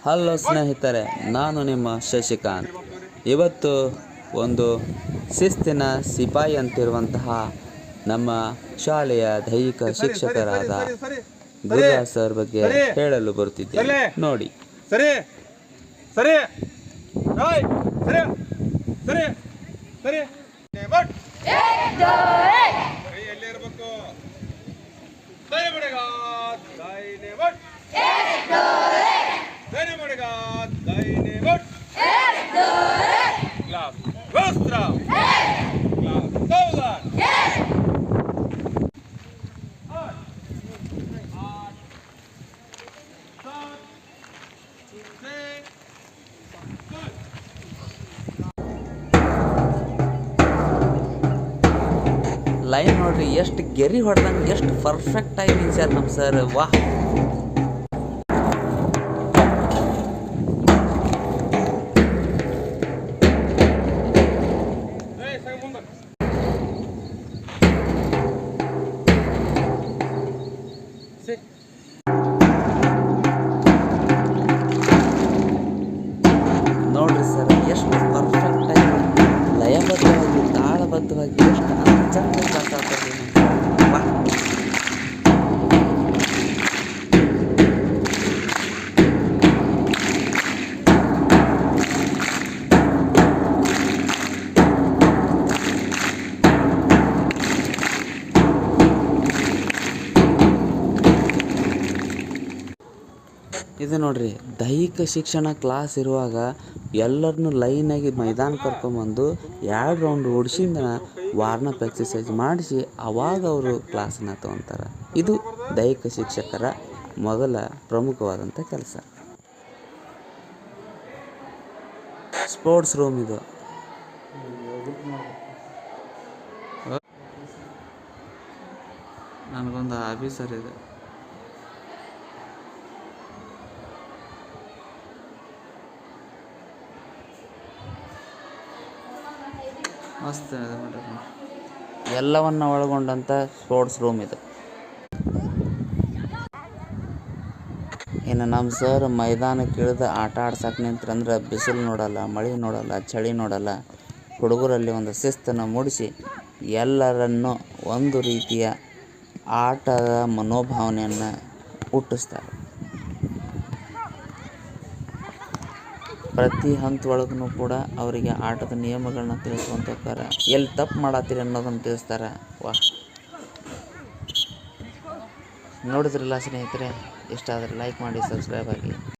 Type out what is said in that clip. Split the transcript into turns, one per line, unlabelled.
Hello ಸ್ನೇಹಿತರೆ, ನಾನು ನಿಮ್ಮ ಶಶಿಕಾಂತ್. ಇವತ್ತು ಒಂದು ಶಿಸ್ತಿನ ಸಿಪಾಯಿ ಅಂತಿರುವಂತಹ ನಮ್ಮ ಶಾಲೆಯ ದೈಹಿಕ ಶಿಕ್ಷಕರಾದ ಗುರುರಾಜ್ ಸರ್ ಬಗ್ಗೆ ಹೇಳಲು ಬರುತ್ತಿದ್ದೇನೆ. ನೋಡಿ.
ಸರಿ ಸರಿ ಸರಿ ಸರಿ ಸರಿ ಎಲ್ಲಿರ್ಬೇಕು?
ಲೈನ್ ನೋಡ್ರಿ, ಎಷ್ಟು ಗೆರಿ ಹೊಡೆದಂಗೆ ಎಷ್ಟು ಪರ್ಫೆಕ್ಟ್ ಆಗಿ ನಿಲ್ಸ್ಯಾರ ನಮ್ಮ ಸರ್. ವಾಹ್! ನೋಡ್ರಿ ಸರ್, ಎಷ್ಟು ಪರ್ಫೆಕ್ಟ್ ಆಗಿ ಲಯಬದ್ಧವಾಗಿ ತಾಳಬದ್ಧವಾಗಿ ಎಷ್ಟು ಚಂದ ಕ್ಲಾಸ್ ಆಗ್ತದೆ. ಇದು ನೋಡ್ರಿ, ದೈಹಿಕ ಶಿಕ್ಷಣ ಕ್ಲಾಸ್ ಇರುವಾಗ ಎಲ್ಲರನ್ನೂ ಲೈನಾಗಿ ಮೈದಾನ ಕರ್ಕೊಂಬಂದು 2 ರೌಂಡ್ ಓಡಿಸಿದ ವಾರ್ನಪ್ ಎಕ್ಸಸೈಸ್ ಮಾಡಿಸಿ ಅವಾಗ ಅವರು ಕ್ಲಾಸನ್ನು ತೊಗೊತಾರೆ. ಇದು ದೈಹಿಕ ಶಿಕ್ಷಕರ ಮೊದಲ ಪ್ರಮುಖವಾದಂಥ ಕೆಲಸ. ಸ್ಪೋರ್ಟ್ಸ್ ರೂಮ್ ಇದು. ನನಗೊಂದು ಆಫೀಸರ್ ಇದೆ. ಮಸ್ತ್ ಎಲ್ಲವನ್ನು ಒಳಗೊಂಡಂಥ ಸ್ಪೋರ್ಟ್ಸ್ ರೂಮ್ ಇದು. ಇನ್ನು ನಮ್ಮ ಸರ್ ಮೈದಾನಕ್ಕೆ ಇಳಿದು ಆಟ ಆಡ್ಸಕ್ಕೆ ನಿಂತ್ರಂದ್ರೆ ಬಿಸಿಲು ನೋಡಲ್ಲ, ಮಳೆ ನೋಡಲ್ಲ, ಚಳಿ ನೋಡಲ್ಲ. ಹುಡುಗರಲ್ಲಿ ಒಂದು ಶಿಸ್ತನ್ನು ಮೂಡಿಸಿ ಎಲ್ಲರನ್ನೂ ಒಂದು ರೀತಿಯ ಆಟದ ಮನೋಭಾವನೆಯನ್ನು ಹುಟ್ಟಿಸ್ತಾರೆ. ಪ್ರತಿ ಹಂತದೊಳಗೂ ಕೂಡ ಅವರಿಗೆ ಆಟದ ನಿಯಮಗಳನ್ನ ತಿಳಿಸ್ಕೊಂತ ಹೋಗ್ತಾರೆ. ಎಲ್ಲಿ ತಪ್ಪು ಮಾಡತ್ತೀರಿ ಅನ್ನೋದನ್ನು ತಿಳಿಸ್ತಾರೆ. ವಾಹ್! ನೋಡಿದ್ರಲ್ಲ ಸ್ನೇಹಿತರೆ, ಇಷ್ಟ ಆದರೆ ಲೈಕ್ ಮಾಡಿ, ಸಬ್ಸ್ಕ್ರೈಬ್ ಆಗಿ.